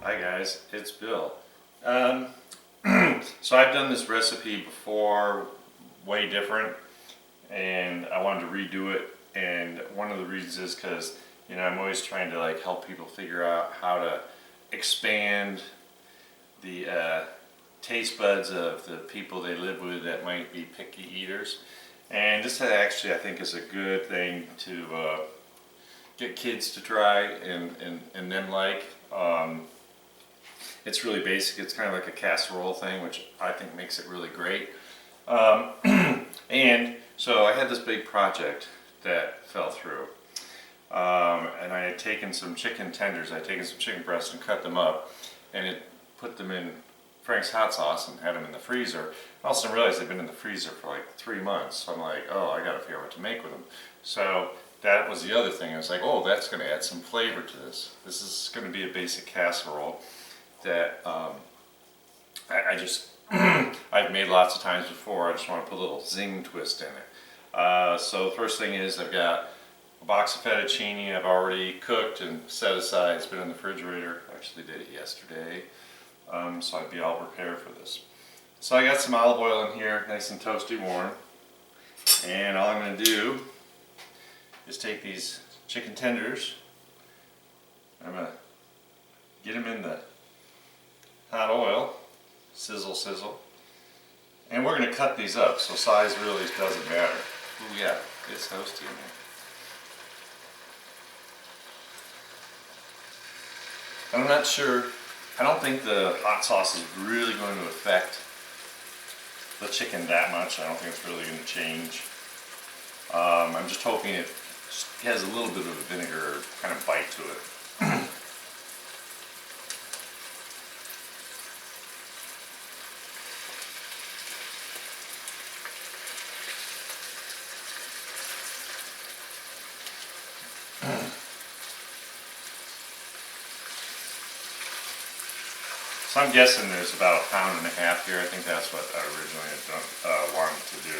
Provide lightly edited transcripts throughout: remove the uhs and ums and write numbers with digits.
Hi guys, it's Bill. Um, so I've done this recipe before, way different, and I wanted to redo it. And one of the reasons is because I'm always trying to like help people figure out how to expand the taste buds of the people they live with that might be picky eaters. And this actually I think is a good thing to get kids to try and then like. It's really basic. It's kind of like a casserole thing, which I think makes it really great. Um, and so I had this big project that fell through. And I had taken some chicken tenders, I had taken some chicken breasts and cut them up and put them in Frank's hot sauce and had them in the freezer. I also realized they've been in the freezer for like 3 months. So I'm like, oh, I gotta figure out what to make with them. So that was the other thing. I was like, oh, that's gonna add some flavor to this. This is gonna be a basic casserole that I just I've made lots of times before. I just want to put a little zing twist in it. So the first thing is I've got a box of fettuccine I've already cooked and set aside. It's been in the refrigerator. I actually did it yesterday, so I'd be all prepared for this. So I got some olive oil in here, nice and toasty warm, and all I'm going to do is take these chicken tenders. I'm going to get them in the hot oil, sizzle, sizzle, and we're going to cut these up, so size really doesn't matter. Oh yeah, it's toasty in there. And I'm not sure, I don't think the hot sauce is really going to affect the chicken that much. I don't think it's really going to change. I'm just hoping it has a little bit of a vinegar kind of bite to it. So I'm guessing there's about 1.5 pounds here. I think that's what I originally had done, wanted to do.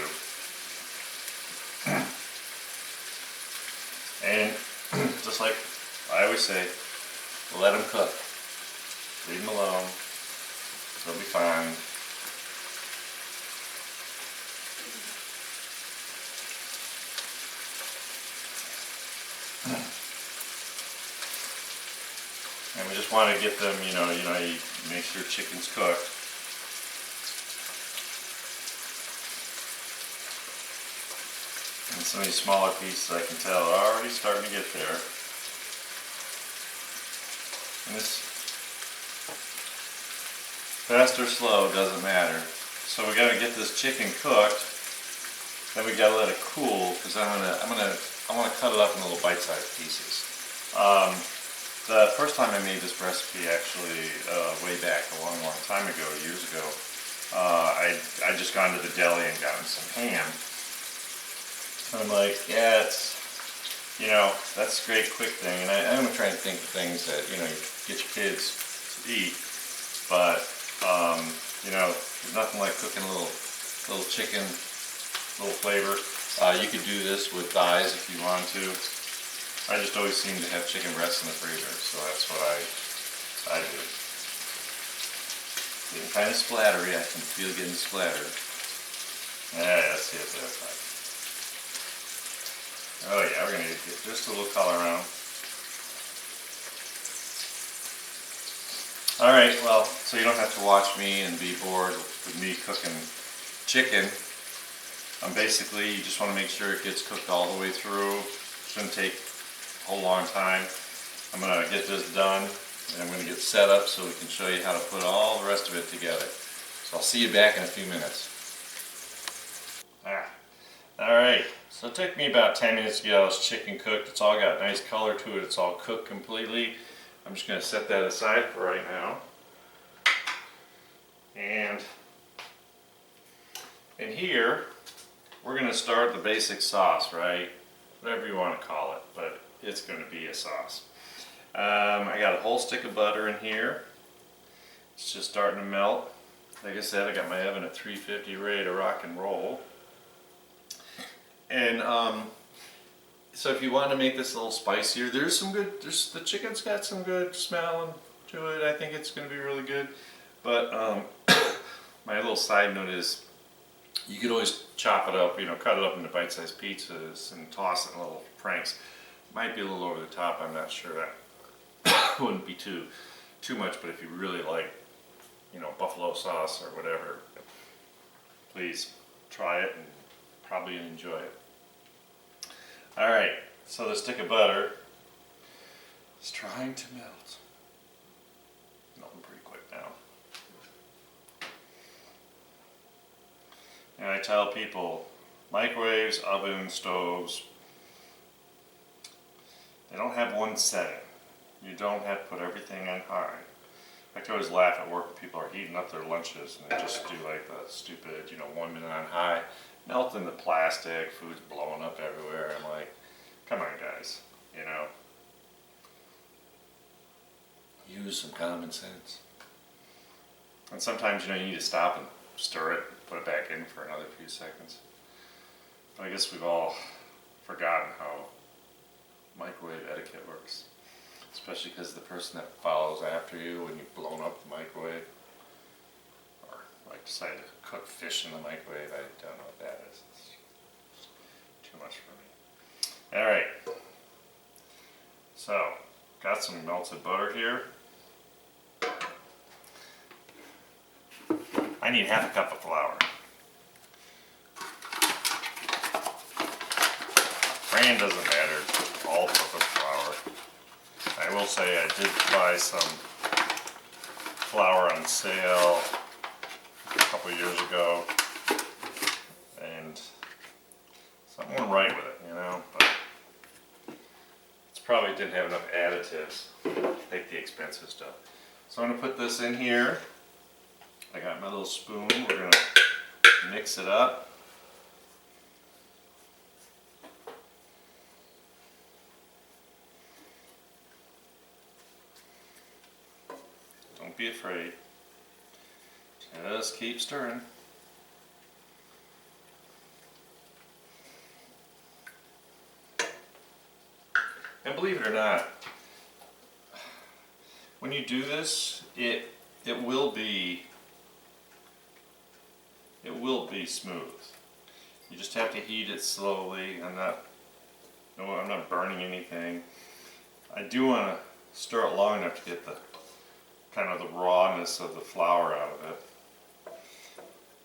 And just like I always say, let them cook. Leave them alone. They'll be fine. And we just want to get them, you make sure chicken's cooked. And some of these smaller pieces I can tell are already starting to get there. And this, fast or slow, doesn't matter. So we got to get this chicken cooked. Then we got to let it cool because I want to cut it up in little bite-sized pieces. The first time I made this recipe, actually, way back a long, long time ago, years ago, I just gone to the deli and gotten some ham. And I'm like, yeah, that's a great quick thing. And I'm trying to think of things that, you get your kids to eat. But, there's nothing like cooking a little chicken, little flavor. You could do this with thighs if you want to. I just always seem to have chicken breasts in the freezer, so that's what I do. Getting kind of splattery. I can feel getting splattered. Yeah, let's see what that's like. Oh yeah, we're going to get just a little color on. Alright, well, so you don't have to watch me and be bored with me cooking chicken. Basically, you just want to make sure it gets cooked all the way through. Shouldn't take a whole long time. I'm going to get this done and I'm going to get set up so we can show you how to put all the rest of it together. So I'll see you back in a few minutes. Alright, so it took me about 10 minutes to get all this chicken cooked. It's all got nice color to it. It's all cooked completely. I'm just going to set that aside for right now. And in here, we're going to start the basic sauce, right? Whatever you want to call it, but it's going to be a sauce. I got a whole stick of butter in here. It's just starting to melt. Like I said, I got my oven at 350 ready to rock and roll. And so if you want to make this a little spicier, the chicken's got some good smell and to it, I think it's going to be really good. But my little side note is, you could always chop it up, you know, cut it up into bite-sized pizzas and toss it in little franks. Might be a little over the top, I'm not sure. That wouldn't be too much, but if you really like, you know, buffalo sauce or whatever, please try it and probably enjoy it. Alright, so the stick of butter is trying to melt. Melting pretty quick now. And I tell people, microwaves, ovens, stoves, they don't have one setting. You don't have to put everything on high. I could always laugh at work when people are heating up their lunches and they just do like the stupid, you know, 1 minute on high, melting the plastic, food's blowing up everywhere. I'm like, come on guys, you know. Use some common sense. And sometimes, you know, you need to stop and stir it, put it back in for another few seconds. But I guess we've all forgotten how microwave etiquette works. Especially because the person that follows after you when you've blown up the microwave, or like decided to cook fish in the microwave, I don't know what that is. It's too much for me. Alright, so got some melted butter here. I need half a cup of flour. Brand doesn't matter, it's all-purpose flour. I will say I did buy some flour on sale a couple years ago, and something went right with it, you know, but it's probably didn't have enough additives to take the expensive stuff. So I'm going to put this in here. I got my little spoon. We're going to mix it up. Don't be afraid. Just keep stirring. And believe it or not, when you do this, it will be smooth. You just have to heat it slowly. I'm not burning anything. I do want to stir it long enough to get the kind of the rawness of the flour out of it.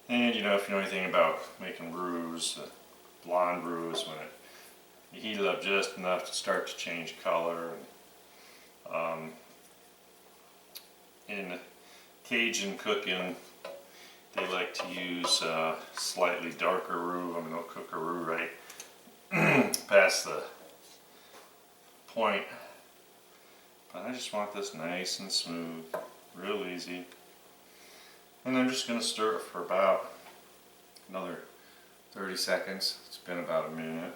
And you know, if you know anything about making roux, blonde roux, when you heat it up just enough to start to change color. And, in Cajun cooking, they like to use slightly darker roux. I mean, they'll cook a roux right past the point. But I just want this nice and smooth, real easy. And I'm just going to stir it for about another 30 seconds. It's been about a minute.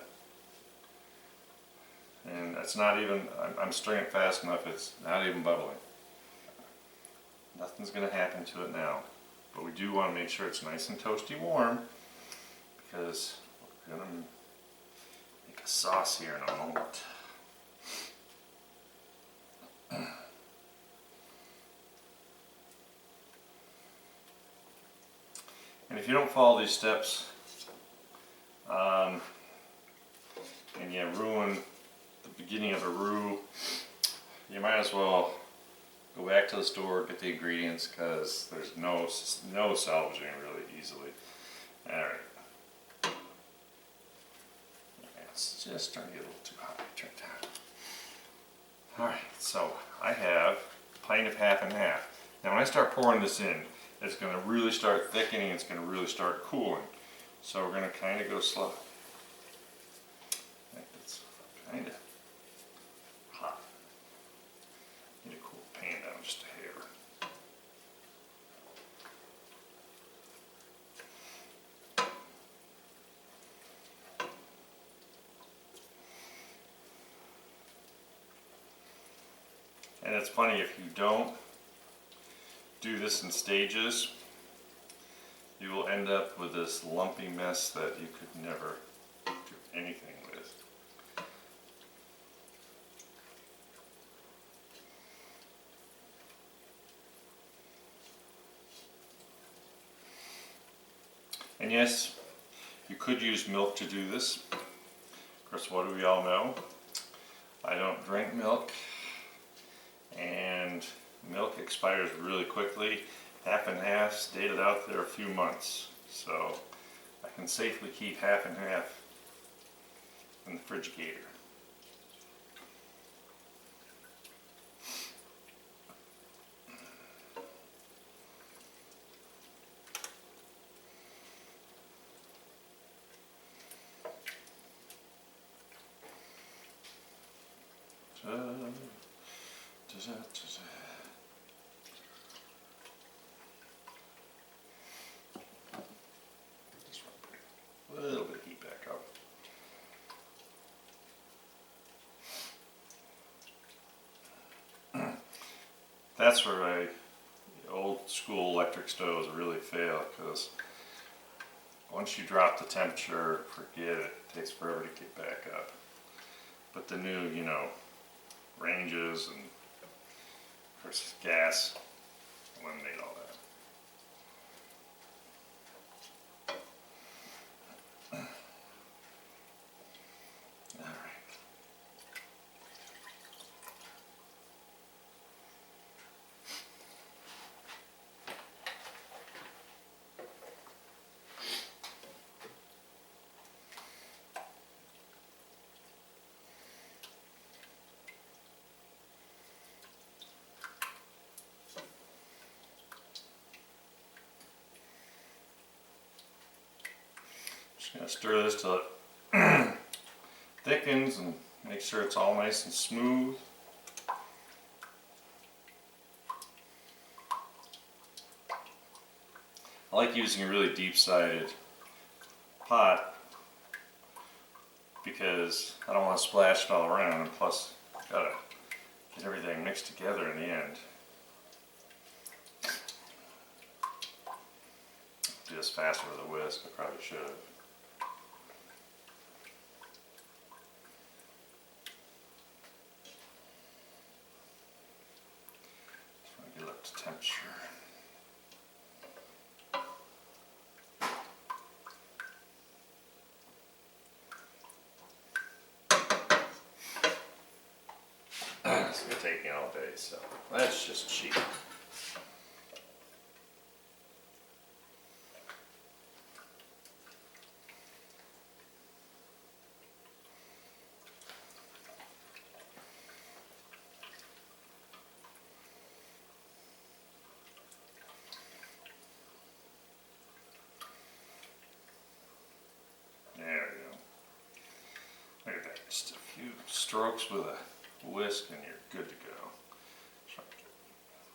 And it's not even, I'm stirring it fast enough, it's not even bubbling. Nothing's going to happen to it now. But we do want to make sure it's nice and toasty warm, because we're going to make a sauce here in a moment. And if you don't follow these steps, and you ruin the beginning of a roux, you might as well go back to the store, get the ingredients, because there's no salvaging really easily. Alright. It's just starting to get a little too hot. Turn it down. Alright, so I have a pint of half and half. Now when I start pouring this in, it's going to really start thickening, it's going to really start cooling. So we're going to kind of go slow. I think that's kind of hot. Need to cool the pan down just a hair. And it's funny, if you don't do this in stages, you will end up with this lumpy mess that you could never do anything with. And yes, you could use milk to do this. Of course, what do we all know? I don't drink milk, and milk expires really quickly. Half and half, dated out there a few months. So I can safely keep half and half in the Frigidator. A little bit of heat back up. That's where old school electric stoves really fail, because once you drop the temperature, forget it. It takes forever to get back up. But the new, ranges and of course gas eliminate all that. Just going to stir this till it thickens and make sure it's all nice and smooth. I like using a really deep-sided pot because I don't want to splash it all around, and plus I've got to get everything mixed together in the end. Do this faster with a whisk, I probably should have. Just want to get it up to temperature. It's going to take me all day, so that's just cheap. There we go. Look at that. Just a few strokes with a whisk and you're good to go.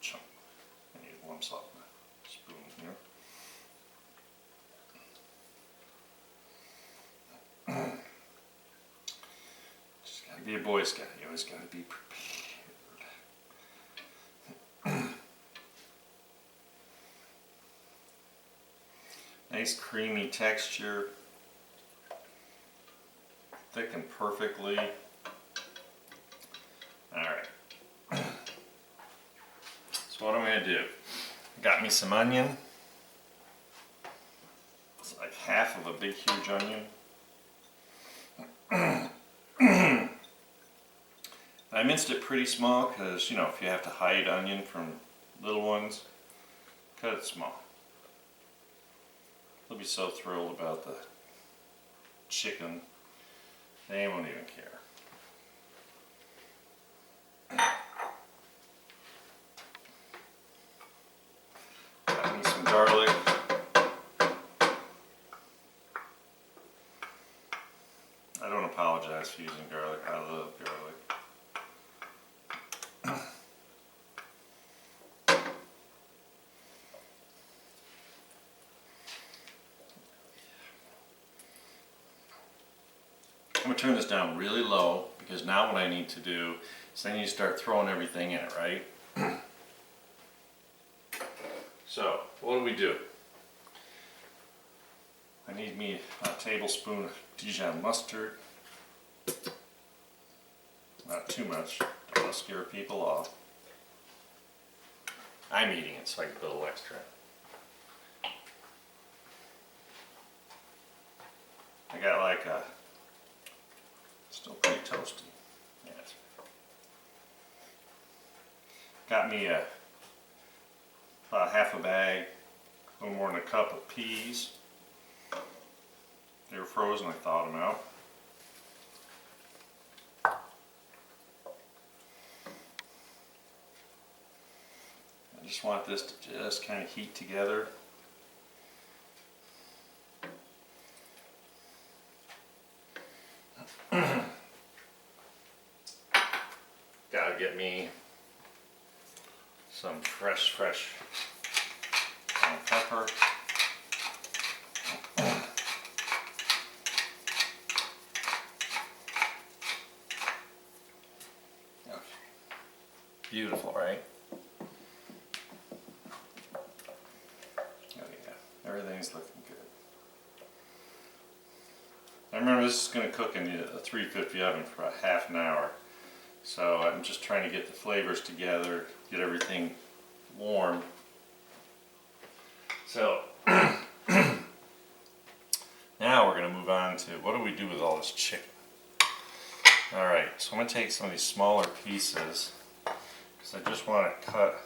Chunk. I need lumps off my spoon here. Just gotta be a Boy Scout. You always gotta be prepared. Nice creamy texture. Thicken perfectly. Alright. So what I'm going to do, I got me some onion. It's like half of a big huge onion. I minced it pretty small because, if you have to hide onion from little ones, cut it small. They'll be so thrilled about the chicken, they won't even care. Got me some garlic. I don't apologize for using garlic. I love garlic. I'm going to turn this down really low because now what I need to do is I need to start throwing everything in it, right? So, what do we do? I need me a tablespoon of Dijon mustard. Not too much, don't want to scare people off. I'm eating it so I can put a little extra. I got like a, still pretty toasty. Yes. Got me about half a bag, a little more than a cup of peas. They were frozen, I thawed them out. I just want this to just kind of heat together. Gotta get me some fresh pepper. Okay. Beautiful, right? Oh yeah, everything's looking good. I remember this is going to cook in a 350 oven for a half an hour. So I'm just trying to get the flavors together, get everything warm. So now we're going to move on to what do we do with all this chicken. Alright, so I'm going to take some of these smaller pieces because I just want to cut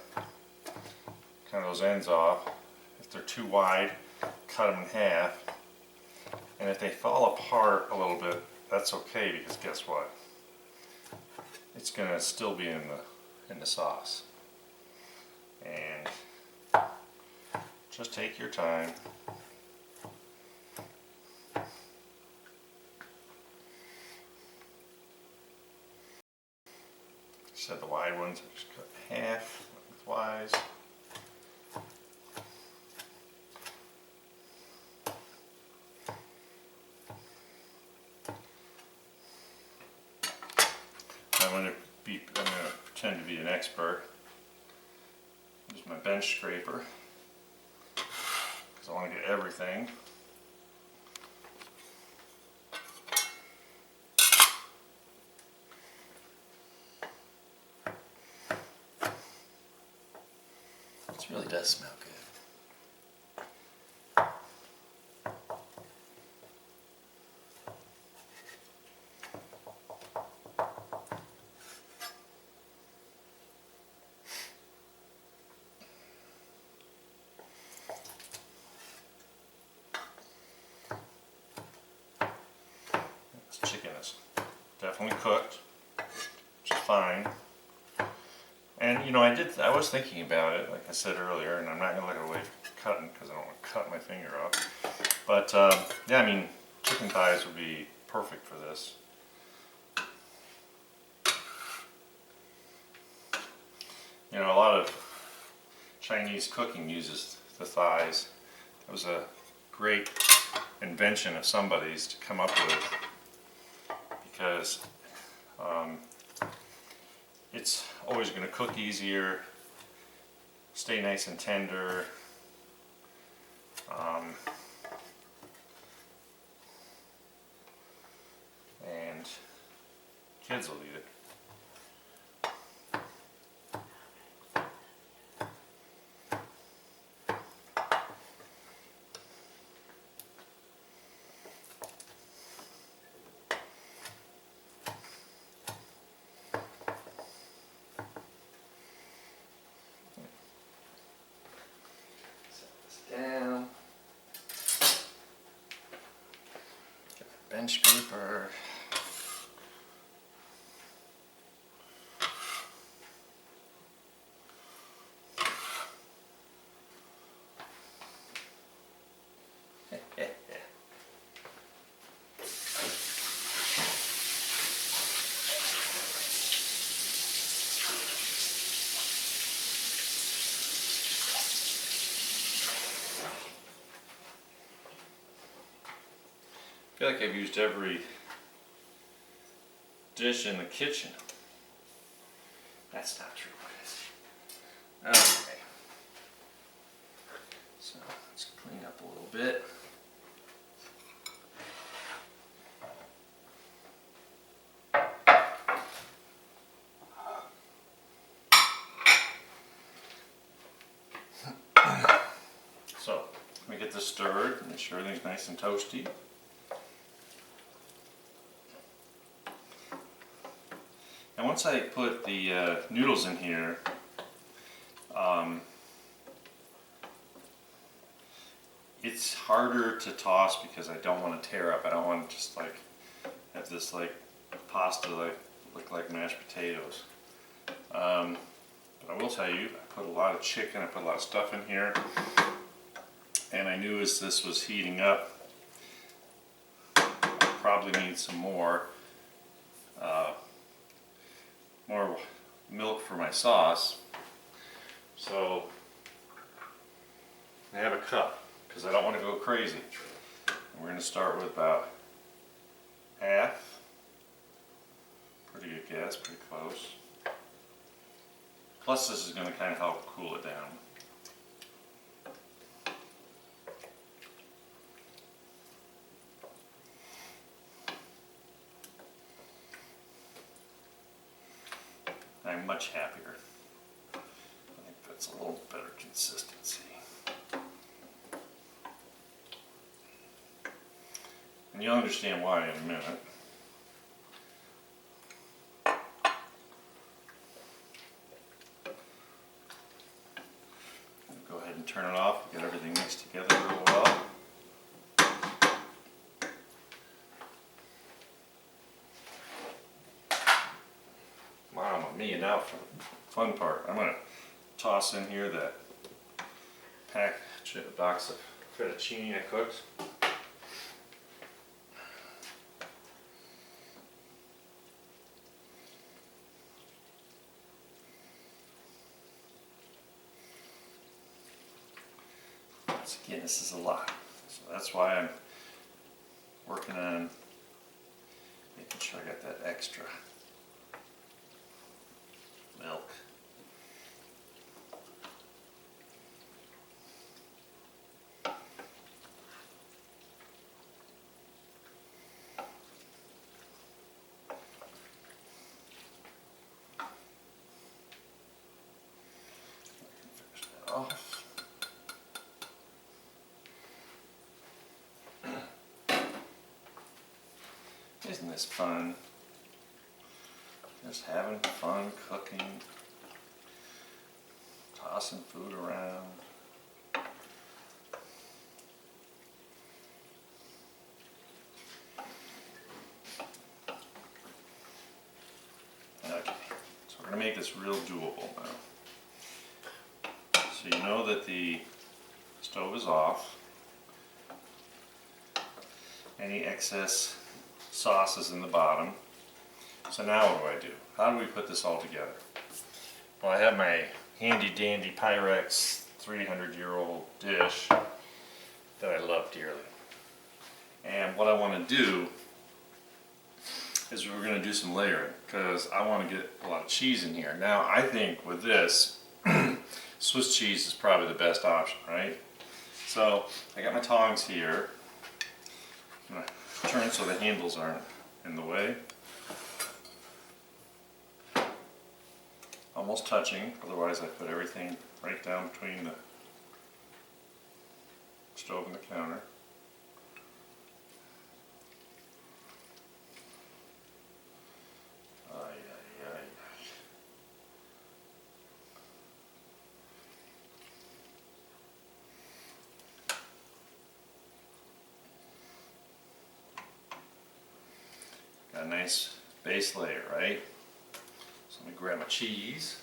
kind of those ends off. If they're too wide, cut them in half. And if they fall apart a little bit, that's okay because guess what? It's going to still be in the sauce. And just take your time. Said the wide ones, I just cut in half lengthwise. I'm going to pretend to be an expert. Use my bench scraper because I want to get everything. This really does smell good. This chicken is definitely cooked, which is fine. And you know, I was thinking about it, like I said earlier, and I'm not going to look away from cutting because I don't want to cut my finger off. But yeah, I mean, chicken thighs would be perfect for this. You know, a lot of Chinese cooking uses the thighs. It was a great invention of somebody's to come up with because it's always going to cook easier, stay nice and tender. And kids will eat it. Down. Get my bench scraper. I feel like I've used every dish in the kitchen. That's not true. Okay. So let's clean up a little bit. So let me get this stirred, make sure everything's nice and toasty. once I put the noodles in here, it's harder to toss because I don't want to tear up. I don't want to just like have this like pasta like look like mashed potatoes. But I will tell you, I put a lot of chicken, I put a lot of stuff in here, and I knew as this was heating up, I probably need some more milk for my sauce. So I have a cup because I don't want to go crazy. And we're going to start with about half. Pretty good guess, pretty close. Plus this is going to kind of help cool it down. I'm much happier. I think that's a little better consistency. And you'll understand why in a minute. Go ahead and turn it off, get everything mixed together real well. Mamma mia, now for the fun part. I'm going to toss in here that box of fettuccine I cooked. Once again, this is a lot. So that's why I'm working on making sure I got that extra milk. Finish that off. Isn't this fun? Just having fun cooking, tossing food around. Okay, so we're going to make this real doable now. So you know that the stove is off. Any excess sauce is in the bottom. So now what do? How do we put this all together? Well, I have my handy dandy Pyrex 300-year-old dish that I love dearly. And what I want to do is we're going to do some layering because I want to get a lot of cheese in here. Now I think with this, Swiss cheese is probably the best option, right? So I got my tongs here. I'm going to turn so the handles aren't in the way. Almost touching, otherwise I put everything right down between the stove and the counter. Ay, ay, ay. Got a nice base layer, right? So let me grab my cheese.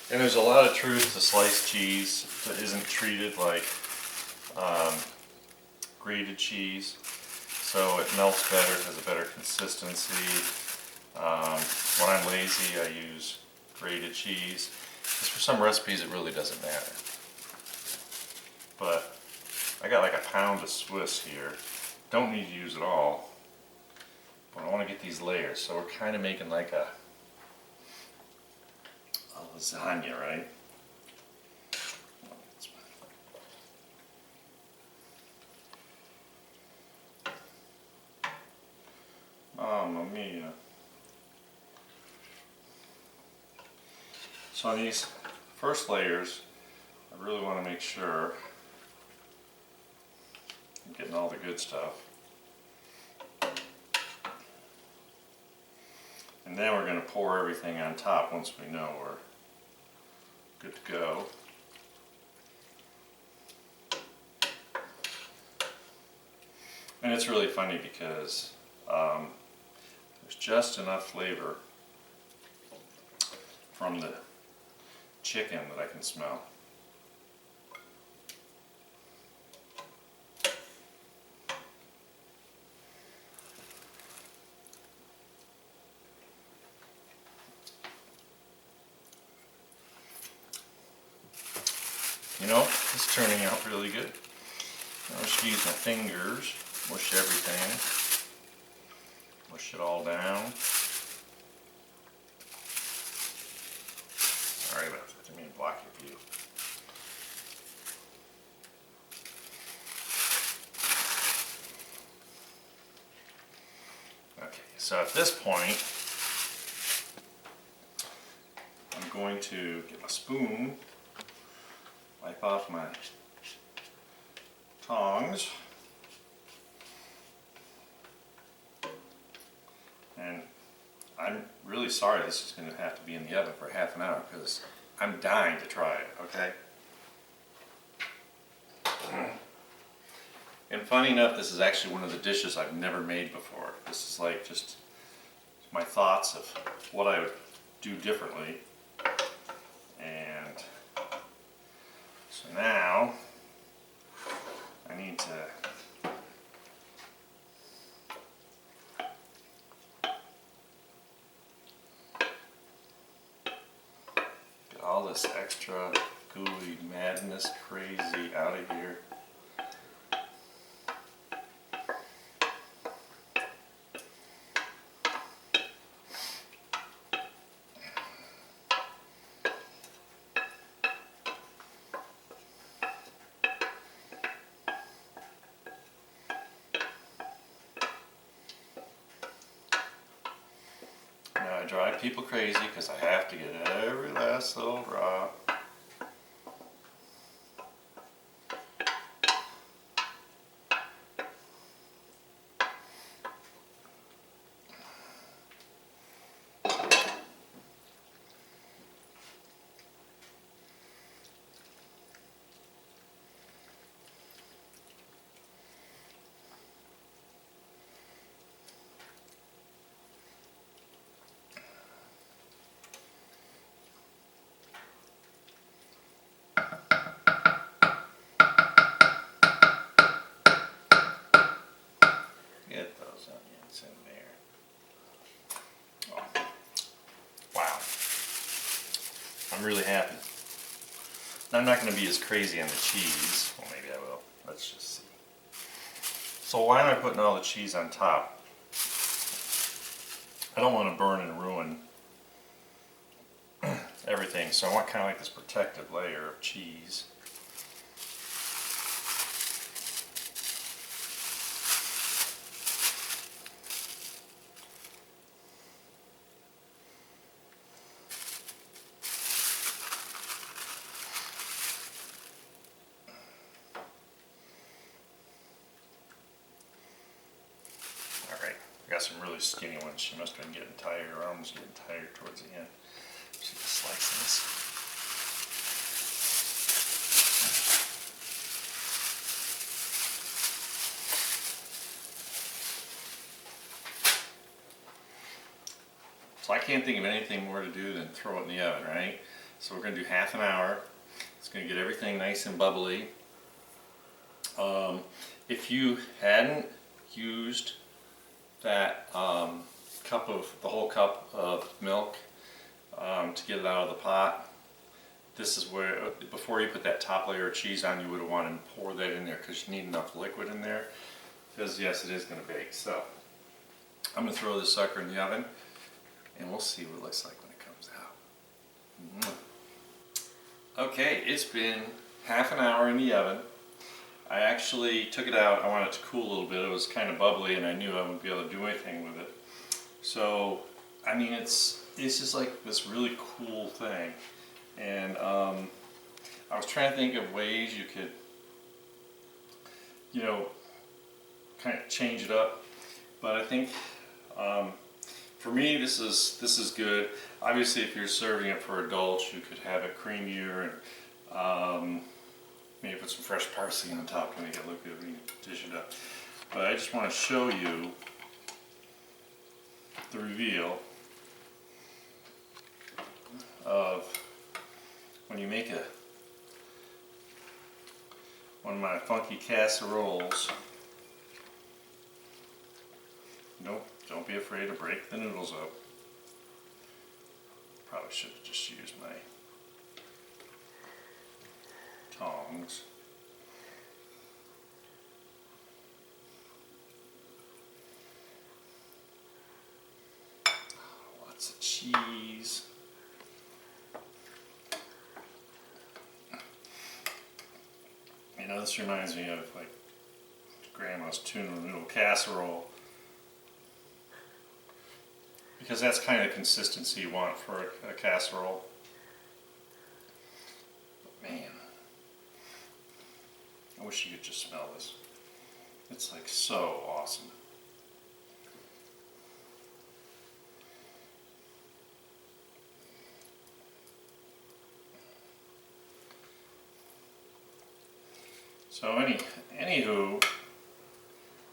And there's a lot of truth to sliced cheese that isn't treated like grated cheese. So it melts better, has a better consistency. When I'm lazy, I use grated cheese. Because for some recipes it really doesn't matter. But I got like a pound of Swiss here. Don't need to use it all. But I want to get these layers, so we're kind of making like a lasagna, right? Mamma mia. So on these first layers, I really want to make sure I'm getting all the good stuff. And then we're going to pour everything on top once we know we're good to go. And it's really funny because there's just enough flavor from the chicken that I can smell. You know, it's turning out really good. I'll just use my fingers, mush everything, mush it all down. Sorry about that, I didn't mean to block your view. Okay, so at this point, I'm going to get my spoon, wipe off my tongs, and I'm really sorry this is going to have to be in the oven for half an hour because I'm dying to try it, okay? And funny enough, this is actually one of the dishes I've never made before. This is like just my thoughts of what I would do differently. And so now I need to get all this extra gooey madness crazy out of here. Now I drive people crazy because I have to get every last little drop. Get those onions in there. Oh. Wow. I'm really happy. I'm not going to be as crazy on the cheese. Well, maybe I will. Let's just see. So why am I putting all the cheese on top? I don't want to burn and ruin everything, so I want kind of like this protective layer of cheese. I got some really skinny ones. She must have been getting tired. Her arm was getting tired towards the end. She's just slicing this. So I can't think of anything more to do than throw it in the oven, right? So we're going to do half an hour. It's going to get everything nice and bubbly. If you hadn't used that the whole cup of milk to get it out of the pot, this is where, before you put that top layer of cheese on, you would have wanted to pour that in there because you need enough liquid in there, because yes, it is going to bake. So I'm going to throw this sucker in the oven and we'll see what it looks like when it comes out. Okay, it's been half an hour in the oven. I actually took it out. I wanted it to cool a little bit. It was kind of bubbly and I knew I wouldn't be able to do anything with it. So, I mean, it's just like this really cool thing. And I was trying to think of ways you could, you know, kind of change it up. But I think for me, this is good. Obviously, if you're serving it for adults, you could have it creamier and maybe put some fresh parsley on top to make it look good when you dish it up. But I just want to show you the reveal of when you make one of my funky casseroles. Nope, don't be afraid to break the noodles up. Probably should have just used my tongs. Lots of cheese. You know, this reminds me of like Grandma's tuna noodle casserole, because that's kind of the consistency you want for a casserole. But man, I wish you could just smell this. It's like so awesome. So anywho,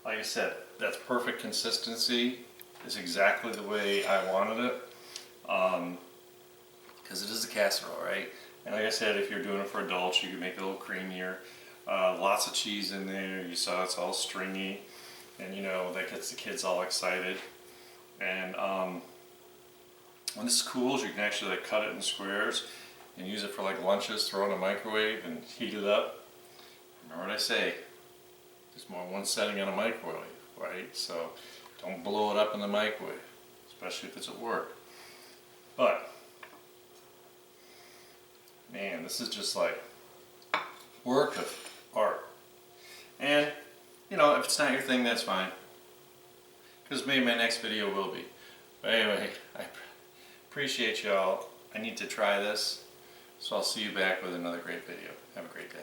like I said, that's perfect consistency. It's exactly the way I wanted it, because it is a casserole, right? And like I said, if you're doing it for adults, you can make it a little creamier. Lots of cheese in there. You saw it's all stringy, and you know that gets the kids all excited. And when this cools, you can actually like cut it in squares and use it for like lunches. Throw it in a microwave and heat it up. Remember what I say, there's more than one setting on a microwave, right? So don't blow it up in the microwave, especially if it's at work. But, man, this is just like work of art. And, you know, if it's not your thing, that's fine, because maybe my next video will be. But anyway, I appreciate y'all. I need to try this, so I'll see you back with another great video. Have a great day.